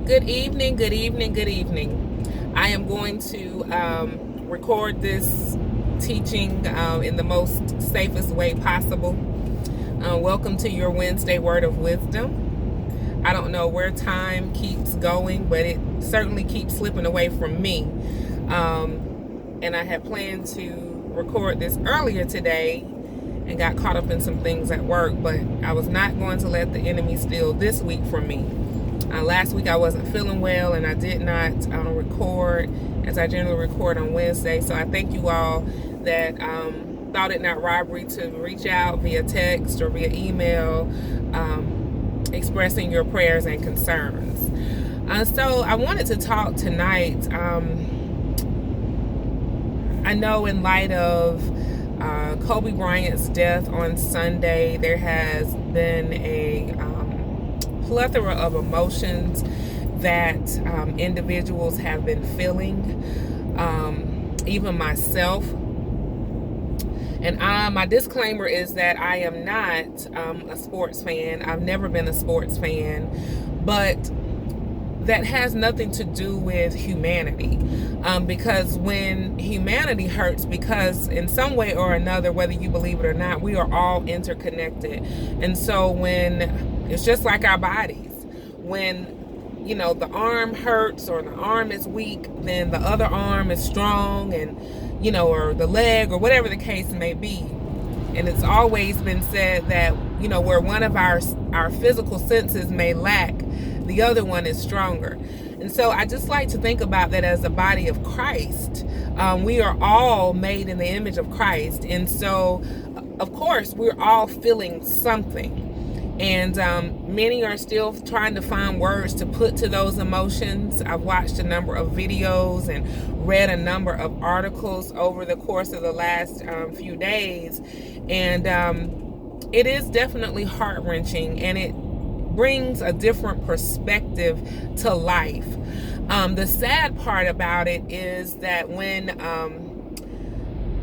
Good evening, good evening, good evening. I am going to record this teaching in the most safest way possible. Welcome to your Wednesday Word of Wisdom. I don't know where time keeps going, but it certainly keeps slipping away from me. And I had planned to record this earlier today and got caught up in some things at work, but I was not going to let the enemy steal this week from me. Last week I wasn't feeling well and I did not record as I generally record on Wednesday. So I thank you all that thought it not robbery to reach out via text or via email expressing your prayers and concerns. So I wanted to talk tonight. I know in light of Kobe Bryant's death on Sunday, there has been a plethora of emotions that individuals have been feeling, even myself. And my disclaimer is that I am not a sports fan. I've never been a sports fan, but that has nothing to do with humanity, because when humanity hurts, because in some way or another, whether you believe it or not, we are all interconnected. And so when it's just like our bodies, when the arm hurts or the arm is weak, then the other arm is strong, and or the leg or whatever the case may be. And it's always been said that where one of our physical senses may lack, the other one is stronger. And so I just like to think about that as the body of Christ. We are all made in the image of Christ. And so, of course, we're all feeling something. And many are still trying to find words to put to those emotions. I've watched a number of videos and read a number of articles over the course of the last few days. And it is definitely heart-wrenching, and it brings a different perspective to life. The sad part about it is that when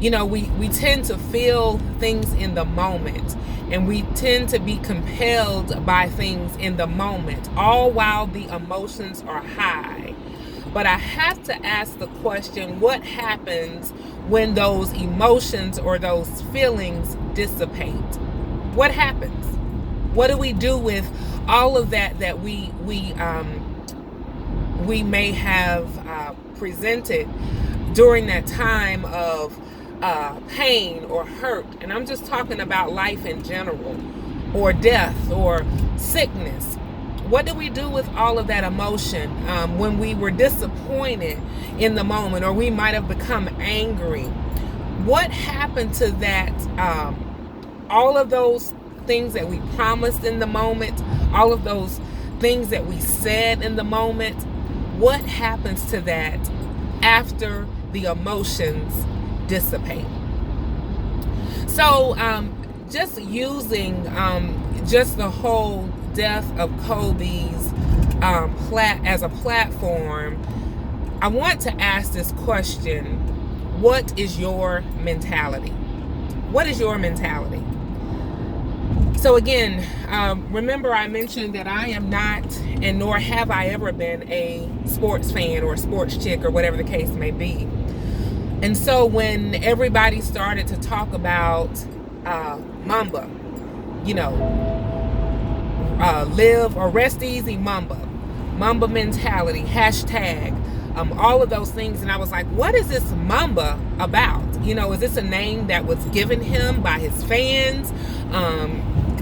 we tend to feel things in the moment, and we tend to be compelled by things in the moment, all while the emotions are high. But I have to ask the question, what happens when those emotions or those feelings dissipate? What happens? What do we do with all of that we may have presented during that time of pain or hurt? And I'm just talking about life in general, or death or sickness. What do we do with all of that emotion when we were disappointed in the moment, or we might have become angry? What happened to that? All of those things that we promised in the moment, all of those things that we said in the moment, what happens to that after the emotions dissipate? So just using just the whole death of Kobe's as a platform, I want to ask this question: what is your mentality? What is your mentality? So again, remember I mentioned that I am not, and nor have I ever been, a sports fan or a sports chick or whatever the case may be. And so when everybody started to talk about Mamba, live or rest easy Mamba mentality, hashtag, all of those things. And I was like, what is this Mamba about? Is this a name that was given him by his fans?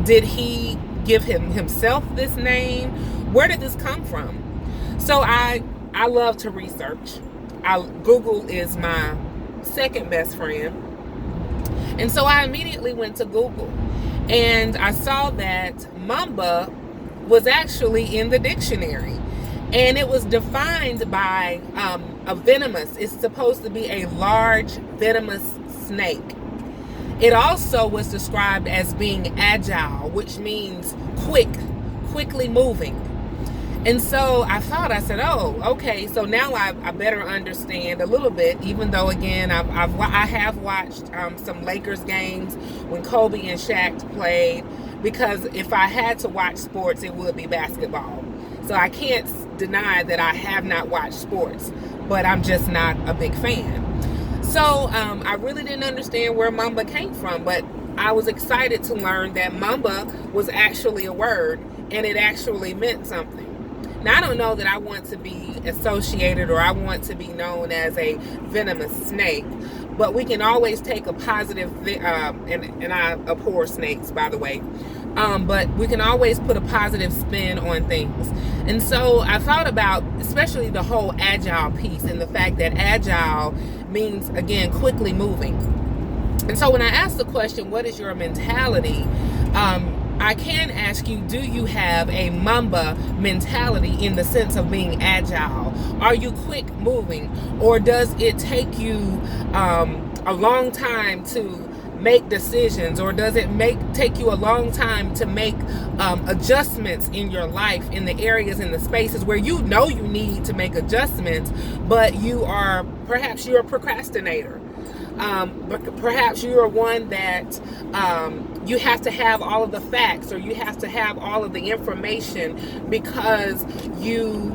Did he give himself this name? Where did this come from? So I love to research. Google is my second best friend. And so I immediately went to Google, and I saw that Mamba was actually in the dictionary, and it was defined by a venomous. It's supposed to be a large venomous snake. It also was described as being agile, which means quickly moving. And so I said, oh, okay, so now I better understand a little bit, even though, again, I have watched some Lakers games when Kobe and Shaq played, because if I had to watch sports, it would be basketball. So I can't deny that I have not watched sports, but I'm just not a big fan. So I really didn't understand where Mamba came from, but I was excited to learn that Mamba was actually a word, and it actually meant something. Now, I don't know that I want to be associated or I want to be known as a venomous snake, but we can always take a positive, and I abhor snakes, by the way, but we can always put a positive spin on things. And so I thought about especially the whole agile piece and the fact that agile means, again, quickly moving. And so when I asked the question, what is your mentality? I can ask you, do you have a Mamba mentality in the sense of being agile? Are you quick moving? Or does it take you a long time to make decisions? Or does it take you a long time to make adjustments in your life, in the areas, in the spaces where you know you need to make adjustments, but perhaps you're a procrastinator? But perhaps you are one that you have to have all of the facts, or you have to have all of the information because you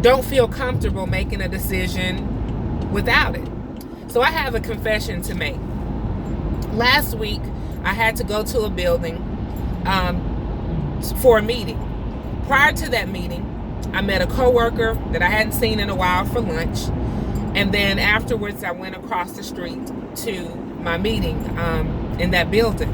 don't feel comfortable making a decision without it. So I have a confession to make. Last week, I had to go to a building for a meeting. Prior to that meeting, I met a coworker that I hadn't seen in a while for lunch. And then afterwards, I went across the street to my meeting in that building.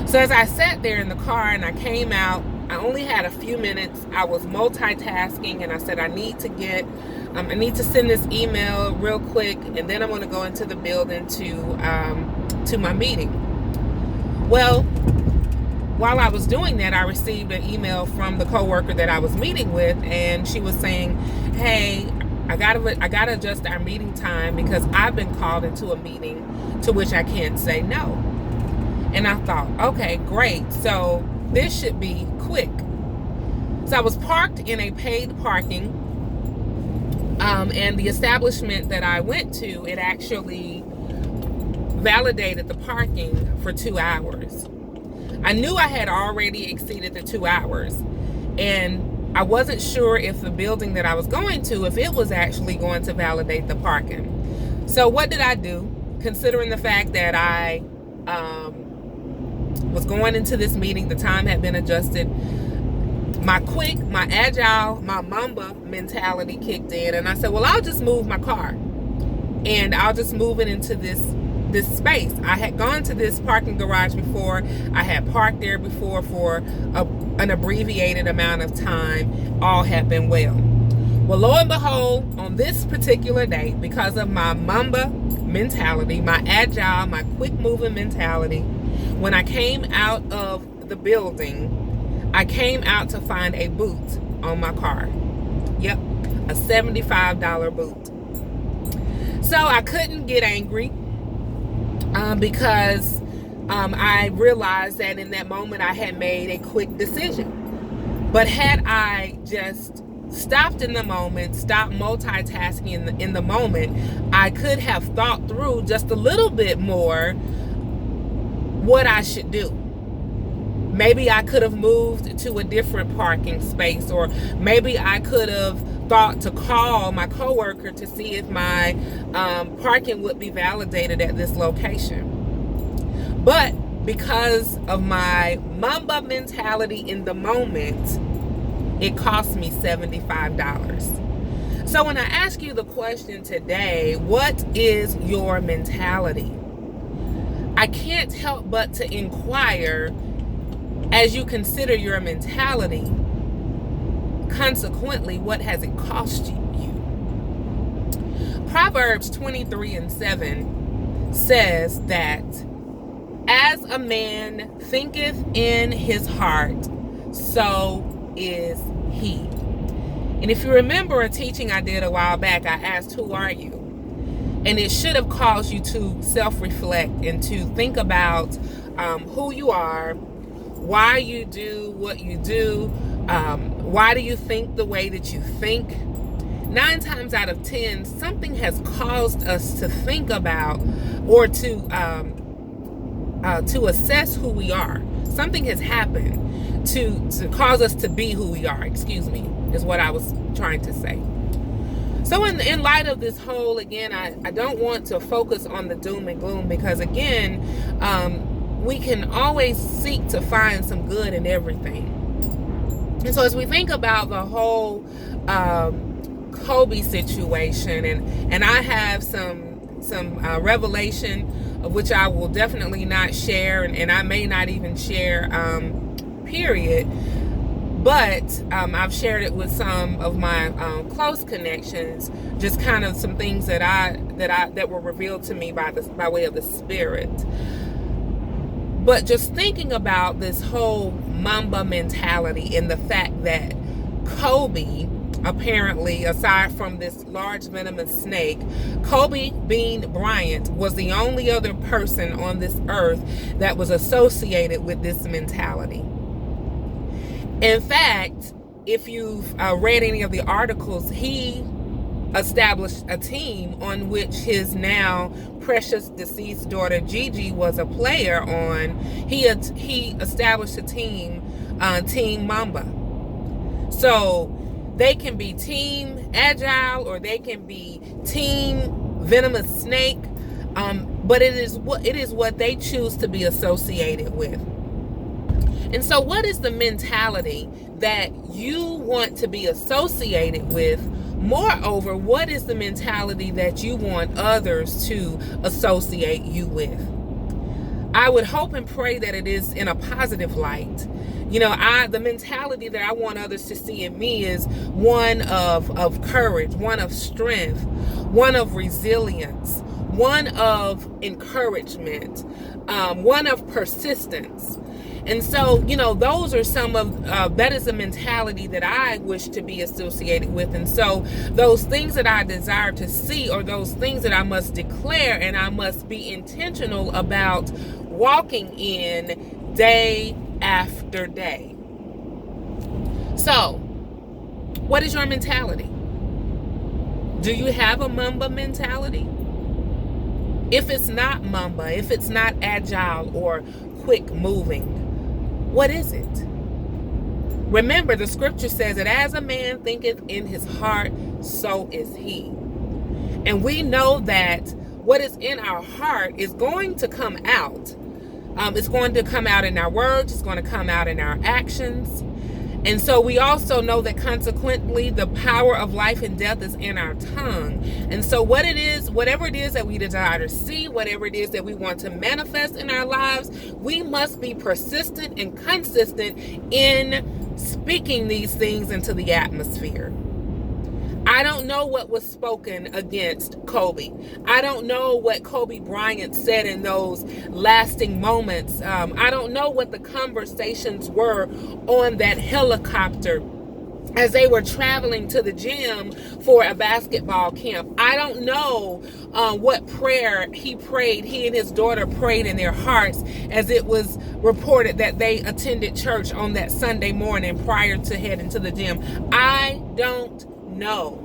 So as I sat there in the car and I came out, I only had a few minutes. I was multitasking, and I said, I need to send this email real quick, and then I'm going to go into the building to my meeting. Well, while I was doing that, I received an email from the coworker that I was meeting with, and she was saying, hey, I gotta adjust our meeting time because I've been called into a meeting to which I can't say no. And I thought, okay, great. So this should be quick. So I was parked in a paid parking, and the establishment that I went to, it actually validated the parking for 2 hours. I knew I had already exceeded the 2 hours, and I wasn't sure if the building that I was going to, if it was actually going to validate the parking. So what did I do? Considering the fact that I was going into this meeting, the time had been adjusted, my agile, my Mamba mentality kicked in, and I said, well, I'll just move my car and I'll just move it into this space. I had gone to this parking garage before. I had parked there before for an abbreviated amount of time. All had been well. Well, lo and behold, on this particular day, because of my Mamba mentality, my agile, my quick moving mentality, when I came out of the building, I came out to find a boot on my car. Yep, a $75 boot. So I couldn't get angry because I realized that in that moment I had made a quick decision. But had I just stopped in the moment, stopped multitasking in the moment, I could have thought through just a little bit more what I should do. Maybe I could have moved to a different parking space, or maybe I could have thought to call my coworker to see if my parking would be validated at this location. But because of my Mamba mentality in the moment, it cost me $75. So when I ask you the question today, what is your mentality? I can't help but to inquire, as you consider your mentality, consequently, what has it cost you? Proverbs 23:7 says that as a man thinketh in his heart, so is he. And if you remember a teaching I did a while back, I asked, who are you? And it should have caused you to self-reflect and to think about who you are, why you do what you do, why do you think the way that you think. 9 times out of 10, something has caused us to think about or to assess who we are. Something has happened to cause us to be who we are, is what I was trying to say. So in light of this whole, again, I don't want to focus on the doom and gloom, because again, we can always seek to find some good in everything. And so as we think about the whole Kobe situation, and I have some revelation of which I will definitely not share, and I may not even share, period. But I've shared it with some of my close connections, just kind of some things that were revealed to me by way of the Spirit. But just thinking about this whole Mamba mentality, and the fact that Kobe, apparently, aside from this large venomous snake, Kobe Bean Bryant was the only other person on this earth that was associated with this mentality. In fact, if you've read any of the articles, he established a team on which his now precious deceased daughter Gigi was a player on. He established a team, Team Mamba. So they can be Team Agile, or they can be Team Venomous Snake, but it is what they choose to be associated with. And so what is the mentality that you want to be associated with? Moreover, what is the mentality that you want others to associate you with? I would hope and pray that it is in a positive light. The mentality that I want others to see in me is one of courage, one of strength, one of resilience, one of encouragement, one of persistence. And so, those are some of, that is a mentality that I wish to be associated with. And so those things that I desire to see, or those things that I must declare and I must be intentional about walking in day after day. So, what is your mentality? Do you have a Mamba mentality? If it's not Mamba, if it's not agile or quick moving, what is it? Remember, the scripture says that as a man thinketh in his heart, so is he. And we know that what is in our heart is going to come out. It's going to come out in our words. It's going to come out in our actions. And so we also know that consequently the power of life and death is in our tongue. And so whatever it is that we desire to see, whatever it is that we want to manifest in our lives, we must be persistent and consistent in speaking these things into the atmosphere. I don't know what was spoken against Kobe. I don't know what Kobe Bryant said in those lasting moments. I don't know what the conversations were on that helicopter as they were traveling to the gym for a basketball camp. I don't know what prayer he and his daughter prayed in their hearts as it was reported that they attended church on that Sunday morning prior to heading to the gym. I don't know.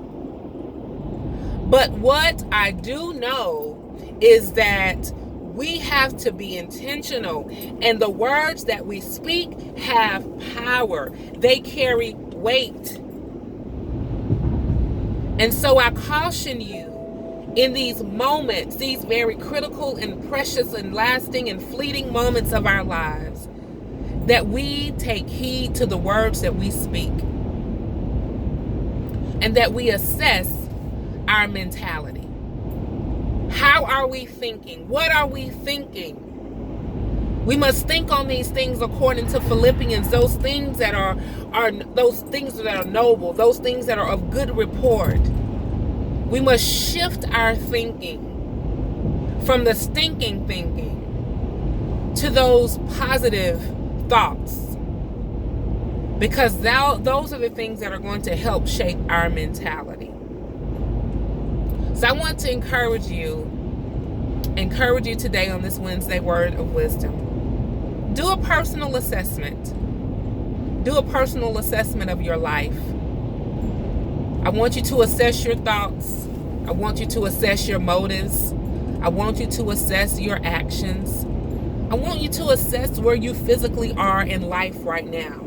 But what I do know is that we have to be intentional, and the words that we speak have power. They carry weight. And so I caution you in these moments, these very critical and precious and lasting and fleeting moments of our lives, that we take heed to the words that we speak, and that we assess our mentality. How are we thinking? What are we thinking? We must think on these things according to Philippians, those things that are those things that are noble, those things that are of good report. We must shift our thinking from the stinking thinking to those positive thoughts, because those are the things that are going to help shape our mentality. So I want to encourage you today on this Wednesday Word of Wisdom. Do a personal assessment. Do a personal assessment of your life. I want you to assess your thoughts. I want you to assess your motives. I want you to assess your actions. I want you to assess where you physically are in life right now.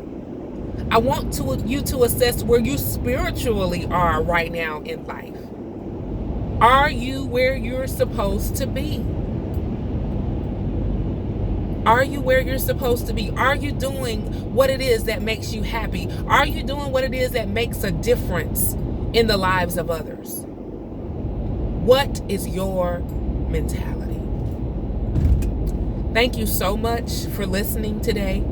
I want you to assess where you spiritually are right now in life. Are you where you're supposed to be? Are you where you're supposed to be? Are you doing what it is that makes you happy? Are you doing what it is that makes a difference in the lives of others? What is your mentality? Thank you so much for listening today.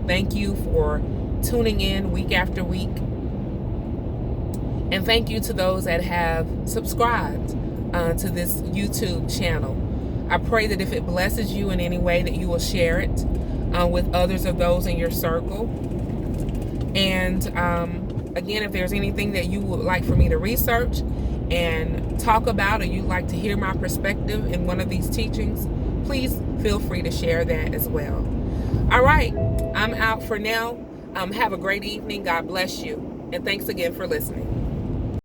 Thank you for tuning in week after week. And thank you to those that have subscribed to this YouTube channel. I pray that if it blesses you in any way, that you will share it with others of those in your circle. And again, if there's anything that you would like for me to research and talk about, or you'd like to hear my perspective in one of these teachings, please feel free to share that as well. All right, I'm out for now. Have a great evening. God bless you. And thanks again for listening.